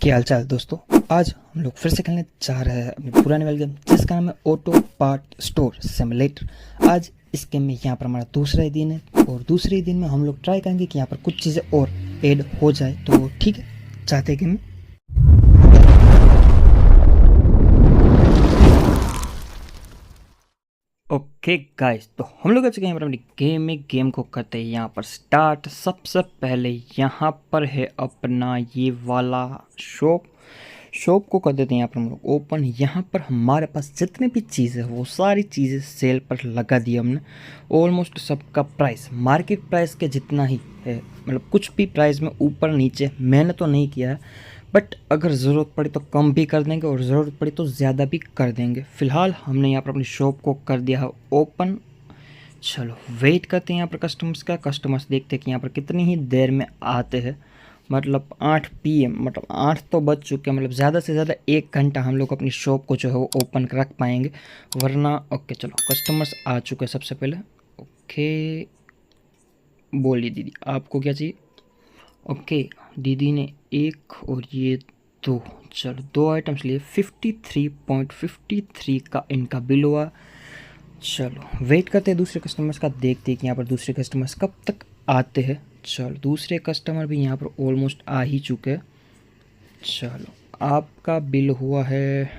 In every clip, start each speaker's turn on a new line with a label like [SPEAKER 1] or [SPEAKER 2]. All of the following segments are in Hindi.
[SPEAKER 1] क्या हाल चाल दोस्तों। आज हम लोग फिर से खेलने जा रहे हैं अपने पुराने वाले गेम जिसका नाम है ऑटो पार्ट स्टोर सिमुलेटर। आज इस गेम में यहाँ पर हमारा दूसरा ही दिन है और दूसरे ही दिन में हम लोग ट्राई करेंगे कि यहाँ पर कुछ चीज़ें और ऐड हो जाए। तो ठीक है, चाहते हैं गेम में। ओके गाइस, तो हम लोग आ चुके हैं यहाँ पर अपनी गेम को करते हैं यहाँ पर स्टार्ट। सबसे पहले यहाँ पर है अपना ये वाला शॉप को कर देते हैं यहाँ पर हम लोग ओपन। यहाँ पर हमारे पास जितने भी चीज़ें हैं वो सारी चीज़ें सेल पर लगा दी हमने। ऑलमोस्ट सबका प्राइस मार्केट प्राइस के जितना ही है, मतलब कुछ भी प्राइस में ऊपर नीचे मैंने तो नहीं किया है, बट अगर ज़रूरत पड़ी तो कम भी कर देंगे और ज़रूरत पड़ी तो ज़्यादा भी कर देंगे। फ़िलहाल हमने यहाँ पर अपनी शॉप को कर दिया है ओपन। चलो वेट करते हैं यहाँ पर कस्टमर्स का। कस्टमर्स देखते हैं कि यहाँ पर कितनी ही देर में आते हैं। मतलब 8 PM, मतलब 8 तो बज चुके हैं, मतलब ज़्यादा से ज़्यादा 1 घंटा हम लोग अपनी शॉप को जो है वो ओपन रख पाएंगे, वरना। ओके चलो, कस्टमर्स आ चुके हैं सबसे पहले। ओके बोलिए दीदी, आपको क्या चाहिए? ओके दीदी ने एक और ये दो, चलो 2 आइटम्स लिए। 53.53 का इनका बिल हुआ। चलो वेट करते हैं दूसरे कस्टमर्स का, देखते हैं कि यहाँ पर दूसरे कस्टमर्स कब तक आते हैं। चलो दूसरे कस्टमर भी यहाँ पर ऑलमोस्ट आ ही चुके हैं। चलो आपका बिल हुआ है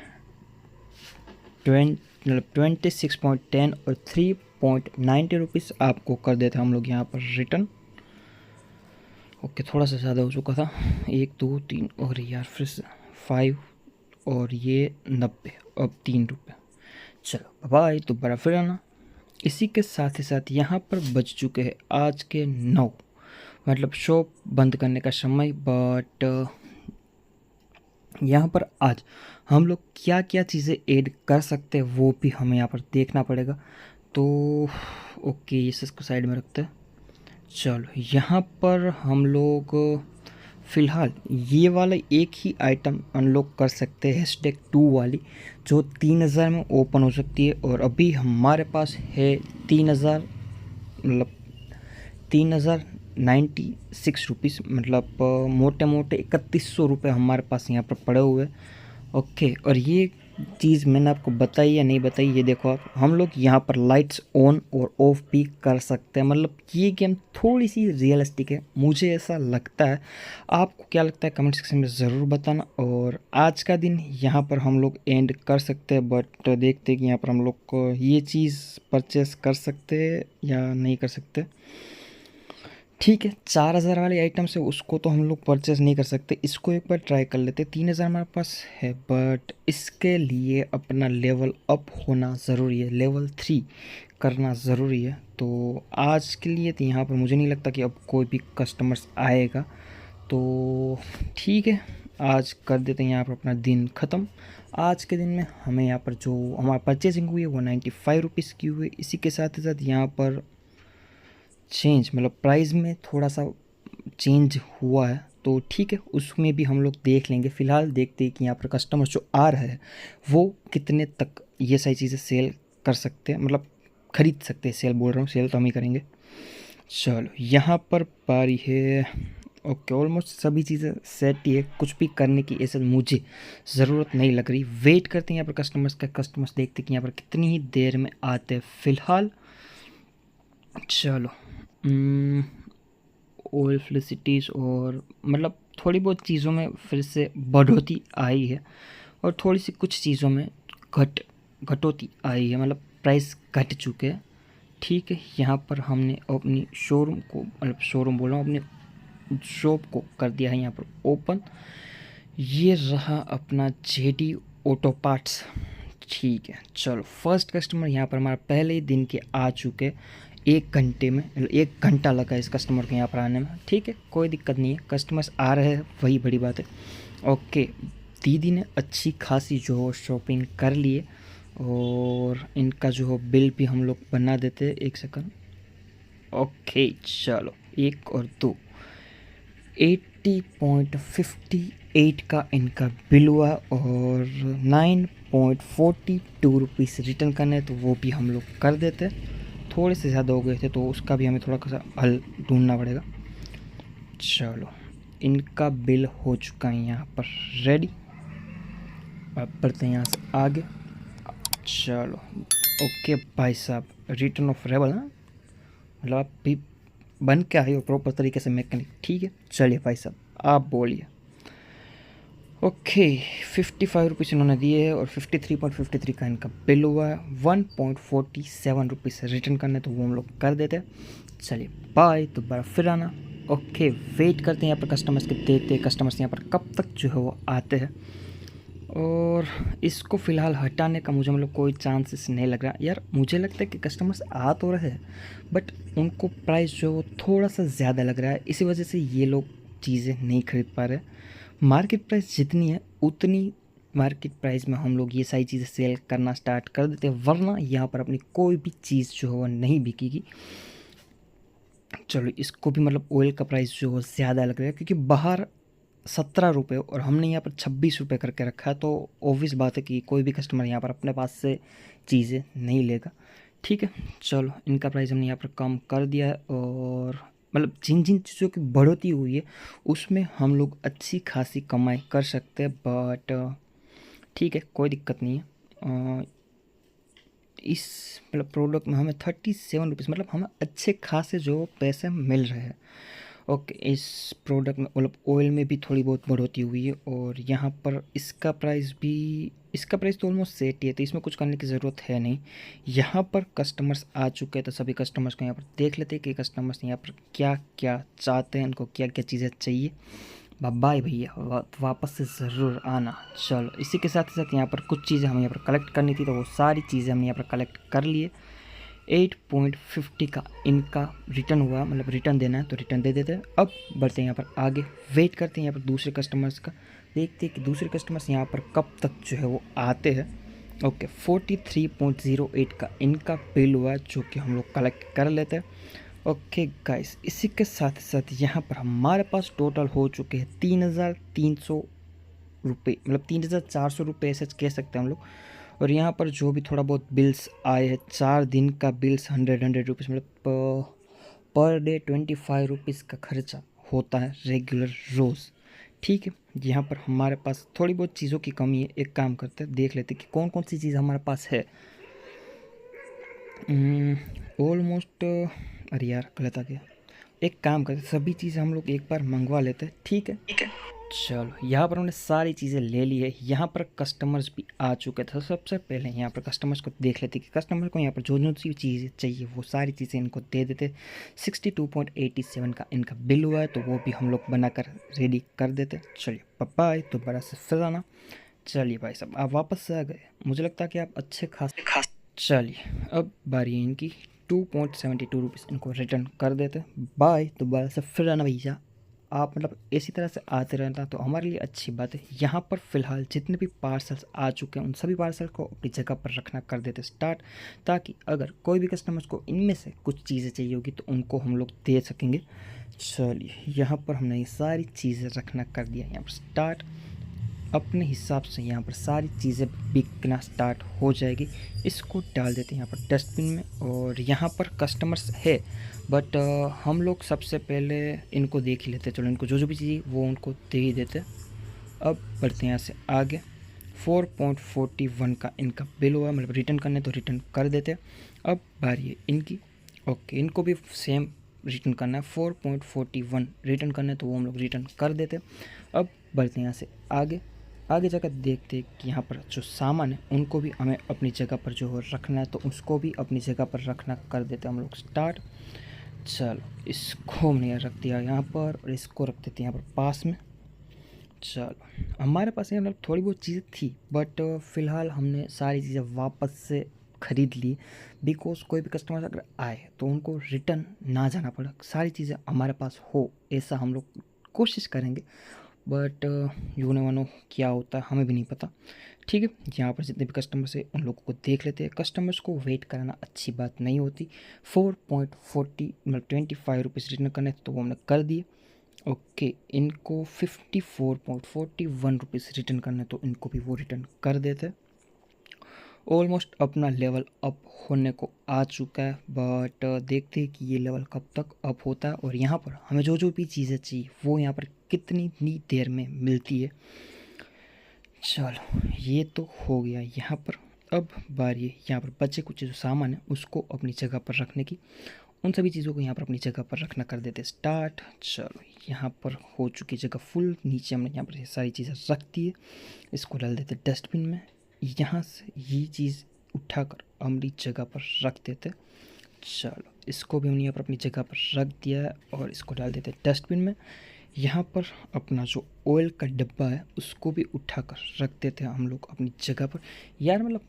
[SPEAKER 1] 26.10 और 3.90 रुपीज़ आपको कर देते हैं हम लोग यहाँ पर रिटर्न। ओके थोड़ा सा ज़्यादा हो चुका था। 1 2 3 और यार फिर से 5 और ये 90, अब 3 रुपये। चलो बाय, दोबारा फिर आना। इसी के साथ ही साथ यहाँ पर बज चुके हैं आज के 9, मतलब शॉप बंद करने का समय। बट यहाँ पर आज हम लोग क्या क्या चीज़ें ऐड कर सकते हैं वो भी हमें यहाँ पर देखना पड़ेगा। तो ओके इस इसको साइड में रखते हैं। चलो यहाँ पर हम लोग फ़िलहाल ये वाला एक ही आइटम अनलॉक कर सकते हैं, #2 वाली, जो 3000 में ओपन हो सकती है। और अभी हमारे पास है 3000, मतलब 3096 रुपीज़, मतलब मोटे मोटे 3100 रुपये हमारे पास यहाँ पर पड़े हुए। ओके, और ये चीज़ मैंने आपको बताई या नहीं बताई, ये देखो आप, हम लोग यहाँ पर लाइट्स ऑन और ऑफ भी कर सकते हैं। मतलब ये गेम थोड़ी सी रियलिस्टिक है, मुझे ऐसा लगता है। आपको क्या लगता है कमेंट सेक्शन में ज़रूर बताना। और आज का दिन यहाँ पर हम लोग एंड कर सकते हैं, बट देखते हैं कि यहाँ पर हम लोग को ये चीज़ परचेस कर सकते हैं या नहीं कर सकते। ठीक है, 4000 वाली आइटम से उसको तो हम लोग परचेज़ नहीं कर सकते, इसको एक बार ट्राई कर लेते। 3000 हमारे पास है, बट इसके लिए अपना लेवल अप होना ज़रूरी है, लेवल 3 करना ज़रूरी है। तो आज के लिए तो यहाँ पर मुझे नहीं लगता कि अब कोई भी कस्टमर्स आएगा। तो ठीक है, आज कर देते हैं यहाँ पर अपना दिन ख़त्म। आज के दिन में हमें यहाँ पर जो हमारा परचेजिंग हुई है वो 95 रुपीज़ की हुई। इसी के साथ ही साथ यहाँ पर चेंज, मतलब प्राइस में थोड़ा सा चेंज हुआ है, तो ठीक है उसमें भी हम लोग देख लेंगे। फ़िलहाल देखते हैं कि यहाँ पर कस्टमर जो आ रहे हैं वो कितने तक ये सारी चीज़ें सेल कर सकते हैं, मतलब ख़रीद सकते हैं। सेल बोल रहा हूँ, सेल तो हम ही करेंगे। चलो यहाँ पर पारी है। ओके ऑलमोस्ट सभी चीज़ें सेट ही है, कुछ भी करने की ऐसे मुझे ज़रूरत नहीं लग रही। वेट करते हैं यहाँ पर कस्टमर्स देखते हैं कि यहाँ पर कितनी ही देर में आते हैं। फ़िलहाल चलो ऑयल फेलिसिटीज़ और मतलब थोड़ी बहुत चीज़ों में फिर से बढ़ोतरी आई है और थोड़ी सी कुछ चीज़ों में घटोती आई है, मतलब प्राइस घट चुके हैं। ठीक है, यहाँ पर हमने अपनी शोरूम को, मतलब शोरूम बोल रहा हूँ, अपने शॉप को कर दिया है यहाँ पर ओपन। ये रहा अपना JD ऑटो पार्ट्स। ठीक है, चलो फर्स्ट कस्टमर यहाँ पर हमारा पहले ही दिन के आ चुके। 1 घंटे में, मतलब 1 घंटा लगा इस कस्टमर के यहाँ पर आने में। ठीक है, कोई दिक्कत नहीं है, कस्टमर्स आ रहे हैं वही बड़ी बात है। ओके दीदी ने अच्छी खासी जो हो शॉपिंग कर लिए और इनका जो हो बिल भी हम लोग बना देते हैं। 1 सेकंड। ओके चलो 1 और 2, 80.58 का इनका बिल हुआ और 9.42 रुपीज़ रिटर्न करने, तो वो भी हम लोग कर देते। थोड़े से ज़्यादा हो गए थे तो उसका भी हमें थोड़ा सा हल ढूंढना पड़ेगा। चलो इनका बिल हो चुका है यहाँ पर रेडी। अब बढ़ते हैं यहाँ से आगे। चलो ओके भाई साहब, रिटर्न ऑफ रेबल, हाँ मतलब आप भी बन के आए हो प्रॉपर तरीके से मैकेनिक, ठीक है। चलिए भाई साहब आप बोलिए। ओके 55 रुपीज़ इन्होंने दिए है और 53.53 का इनका बिल हुआ है। 1.47 रुपीज़ रिटर्न करने तो वो हम लोग कर देते हैं। चलिए बाय, दोबारा फिर आना। ओके वेट करते हैं यहाँ पर कस्टमर्स के, देखते हैं कस्टमर्स यहाँ पर कब तक जो है वो आते हैं। और इसको फ़िलहाल हटाने का मुझे मतलब कोई चांसेस नहीं लग रहा यार। मुझे लगता है कि कस्टमर्स आ तो रहे हैं बट उनको प्राइस जो है वो थोड़ा सा ज़्यादा लग रहा है, इसी वजह से ये लोग चीज़ें नहीं खरीद पा रहे। मार्केट प्राइस जितनी है उतनी मार्केट प्राइस में हम लोग ये सारी चीज़ें सेल करना स्टार्ट कर देते हैं, वरना यहाँ पर अपनी कोई भी चीज़ जो है वो नहीं बिकेगी। चलो इसको भी मतलब ऑयल का प्राइस जो है ज़्यादा लग रहा है क्योंकि बाहर 17 रुपये और हमने यहाँ पर 26 रुपये करके रखा है, तो ऑब्वियस बात है कि कोई भी कस्टमर यहाँ पर अपने पास से चीज़ें नहीं लेगा, ठीक है। चलो इनका प्राइस हमने यहाँ पर कम कर दिया है और मतलब जिन जिन चीज़ों की बढ़ोतरी हुई है उसमें हम लोग अच्छी खासी कमाई कर सकते हैं, बट ठीक है कोई दिक्कत नहीं है। इस मतलब प्रोडक्ट में हमें 37 रुपीज़ मतलब हमें अच्छे खासे जो पैसे मिल रहे हैं। ओके इस प्रोडक्ट में मतलब ऑयल में भी थोड़ी बहुत बढ़ोतरी हुई है और यहाँ पर इसका प्राइस तो ऑलमोस्ट सेट ही है, तो इसमें कुछ करने की ज़रूरत है नहीं। यहाँ पर कस्टमर्स आ चुके हैं तो सभी कस्टमर्स को यहाँ पर देख लेते हैं कि कस्टमर्स यहाँ पर क्या क्या चाहते हैं, उनको क्या क्या चीज़ें चाहिए। बाय भैया, वापस से ज़रूर आना। चलो इसी के साथ साथ यहाँ पर कुछ चीज़ें हमें यहाँ पर कलेक्ट करनी थी, तो वो सारी चीज़ें हमने यहाँ पर कलेक्ट कर लिए। 8.50 का इनका रिटर्न हुआ, मतलब रिटर्न देना है तो रिटर्न दे देते हैं। अब बढ़ते हैं यहाँ पर आगे, वेट करते हैं यहाँ पर दूसरे कस्टमर्स का, देखते हैं कि दूसरे कस्टमर्स यहाँ पर कब तक जो है वो आते हैं। ओके 43.08 का इनका बिल हुआ जो कि हम लोग कलेक्ट कर लेते हैं। ओके गाइस इसी के साथ साथ यहाँ पर हमारे पास टोटल हो चुके हैं 3,300 रुपये, मतलब 3,400 रुपये ऐसे कह सकते हैं हम लोग। और यहाँ पर जो भी थोड़ा बहुत बिल्स आए हैं, 4 दिन का बिल्स 100 रुपीज़, मतलब पर डे 25 रुपीज़ का खर्चा होता है रेगुलर रोज़, ठीक है। यहाँ पर हमारे पास थोड़ी बहुत चीज़ों की कमी है, एक काम करते हैं देख लेते हैं कि कौन कौन सी चीज़ हमारे पास है। ऑलमोस्ट अरे यार गलत आ गया, एक काम करते सभी चीज़ें हम लोग एक बार मंगवा लेते हैं, ठीक है। चलो यहाँ पर हमने सारी चीज़ें ले ली है, यहाँ पर कस्टमर्स भी आ चुके थे। सबसे पहले यहाँ पर कस्टमर्स को देख लेते कि कस्टमर को यहाँ पर जो जो सी चीज़ें चाहिए वो सारी चीज़ें इनको दे देते। 62.87 का इनका बिल हुआ है तो वो भी हम लोग बनाकर रेडी कर देते। चलिए बाय, दोबारा से फिर आना। चलिए भाई साहब आप वापस से आ गए, मुझे लगता है कि आप अच्छे खास। चलिए अब बारी है इनकी 2.72 रुपीज़, इनको रिटर्न कर देते। बाय, दोबारा से फिर आना भैया। आप मतलब इसी तरह से आते रहना तो हमारे लिए अच्छी बात है। यहाँ पर फ़िलहाल जितने भी पार्सल्स आ चुके हैं उन सभी पार्सल को अपनी जगह पर रखना कर देते स्टार्ट, ताकि अगर कोई भी कस्टमर्स को इनमें से कुछ चीज़ें चाहिए होगी तो उनको हम लोग दे सकेंगे। चलिए यहाँ पर हमने ये सारी चीज़ें रखना कर दिया यहाँ पर स्टार्ट। अपने हिसाब से यहाँ पर सारी चीज़ें बिकना स्टार्ट हो जाएगी। इसको डाल देते हैं यहाँ पर डस्टबिन में। और यहाँ पर कस्टमर्स है बट हम लोग सबसे पहले इनको देख ही लेते, चलो इनको जो जो भी चाहिए वो उनको दे ही देते। अब बढ़ते हैं यहाँ से आगे। 4.41 का इनका बिल हुआ, मतलब रिटर्न करने तो रिटर्न कर देते। अब बारी है इनकी। ओके इनको भी सेम रिटर्न करना है, 4.41 रिटर्न करना है तो वो हम लोग रिटर्न कर देते। अब बढ़ते हैं यहाँ से आगे। आगे जाकर देखते हैं कि यहाँ पर जो सामान है उनको भी हमें अपनी जगह पर जो रखना है तो उसको भी अपनी जगह पर रखना कर देते हम लोग स्टार्ट। चलो इसको हमने रख दिया यहाँ पर और इसको रख देते हैं यहाँ पर पास में। चलो हमारे पास यहाँ मतलब थोड़ी बहुत चीज़ें थी बट फ़िलहाल हमने सारी चीज़ें वापस से ख़रीद ली, बिकॉज कोई भी कस्टमर अगर आए तो उनको रिटर्न ना जाना पड़े, सारी चीज़ें हमारे पास हो ऐसा हम लोग कोशिश करेंगे। बट यू नेवर नो क्या होता है, हमें भी नहीं पता, ठीक है। यहाँ पर जितने भी कस्टमर्स है उन लोगों को देख लेते हैं। कस्टमर्स को वेट कराना अच्छी बात नहीं होती। 4.40 मतलब 25 रुपीज़ रिटर्न करने तो वो हमने कर दिए। ओके इनको 54.41 रुपीज़ रिटर्न करने तो इनको भी वो रिटर्न कर देते। ऑलमोस्ट अपना लेवल अप होने को आ चुका है, बट देखते हैं कि ये लेवल कब तक अप होता है और यहाँ पर हमें जो जो भी चीज़ें चाहिए वो यहाँ पर कितनी देर में मिलती है। चलो ये तो हो गया यहाँ पर। अब बारी है यहाँ पर बचे कुछ जो सामान है उसको अपनी जगह पर रखने की। उन सभी चीज़ों को यहाँ पर अपनी जगह पर रखना कर देते स्टार्ट। चलो यहाँ पर हो चुकी जगह फुल, नीचे हमने यहाँ पर ये सारी चीज़ें रख दी है, इसको डाल देते डस्टबिन में। यहाँ से ये चीज़ उठाकर अपनी जगह पर रख देते। चलो इसको भी हमने यहाँ पर अपनी जगह पर रख दिया है और इसको डाल देते डस्टबिन में। यहाँ पर अपना जो ऑयल का डब्बा है उसको भी उठाकर रख देते हैं हम लोग अपनी जगह पर। यार मतलब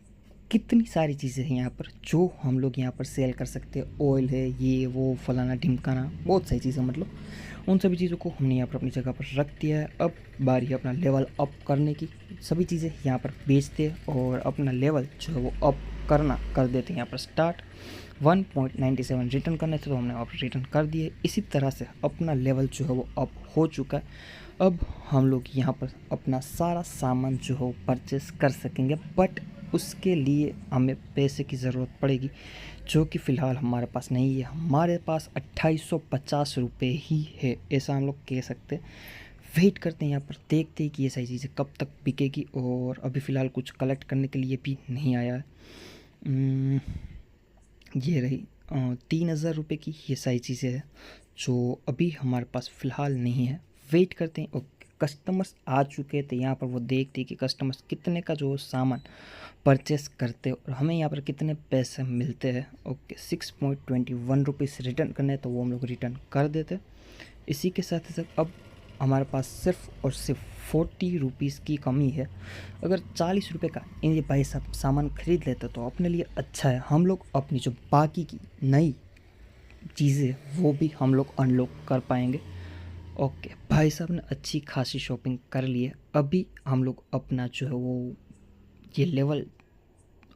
[SPEAKER 1] कितनी सारी चीज़ें हैं यहाँ पर जो हम लोग यहाँ पर सेल कर सकते हैं। ऑयल है, ये वो फलाना ढिमकाना, बहुत सारी चीज़ें, मतलब उन सभी चीज़ों को हमने यहाँ पर अपनी जगह पर रख दिया है। अब बारी है अपना लेवल अप करने की। सभी चीज़ें यहाँ पर बेचते हैं और अपना लेवल जो है वो अप करना कर देते हैं यहाँ पर स्टार्ट। 1.97 रिटर्न करने थे तो हमने वहाँ पर रिटर्न कर दिए। इसी तरह से अपना लेवल जो है वो अप हो चुका है। अब हम लोग यहाँ पर अपना सारा सामान जो है वो परचेस कर सकेंगे, बट उसके लिए हमें पैसे की ज़रूरत पड़ेगी जो कि फ़िलहाल हमारे पास नहीं है। हमारे पास 2850 रुपये ही है, ऐसा हम लोग कह सकते हैं। वेट करते हैं यहाँ पर, देखते हैं कि ये सारी चीज़ें कब तक बिकेगी। और अभी फ़िलहाल कुछ कलेक्ट करने के लिए भी नहीं आया है। ये रही 3000 रुपये की ये सारी चीज़ें हैं जो अभी हमारे पास फ़िलहाल नहीं है। वेट करते हैं। ओके कस्टमर्स आ चुके थे यहाँ पर, वो देखते हैं कि कस्टमर्स कितने का जो सामान परचेस करते हैं और हमें यहाँ पर कितने पैसे मिलते हैं। ओके 6.21 रुपीज़ रिटर्न करने हैं तो वो हम लोग रिटर्न कर देते। इसी के साथ ही साथ अब हमारे पास सिर्फ और सिर्फ 40 रुपीज़ की कमी है। अगर 40 रुपये का ये भाई साहब सामान खरीद लेते तो अपने लिए अच्छा है। हम लोग अपनी जो बाकी की नई चीज़ें वो भी हम लोग अनलॉक कर पाएंगे। ओके भाई साहब ने अच्छी खासी शॉपिंग कर ली है। अभी हम लोग अपना जो है वो ये लेवल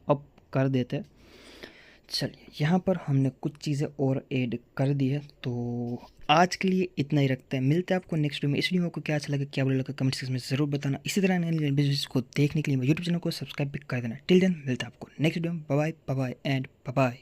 [SPEAKER 1] अप कर देते हैं। चलिए यहाँ पर हमने कुछ चीज़ें और ऐड कर दी है, तो आज के लिए इतना ही रखते हैं। मिलते हैं आपको नेक्स्ट वीडियो में। इस वीडियो में आपको क्या अच्छा लगा, क्या बुरा लगा, कमेंट सेक्शन में ज़रूर बताना। इसी तरह नए बिजनेस को देखने के लिए यूट्यूब चैनल को सब्सक्राइब भी कर देना। टिल देन मिलते हैं आपको नेक्स्ट वीडियो में। Bye bye and bye.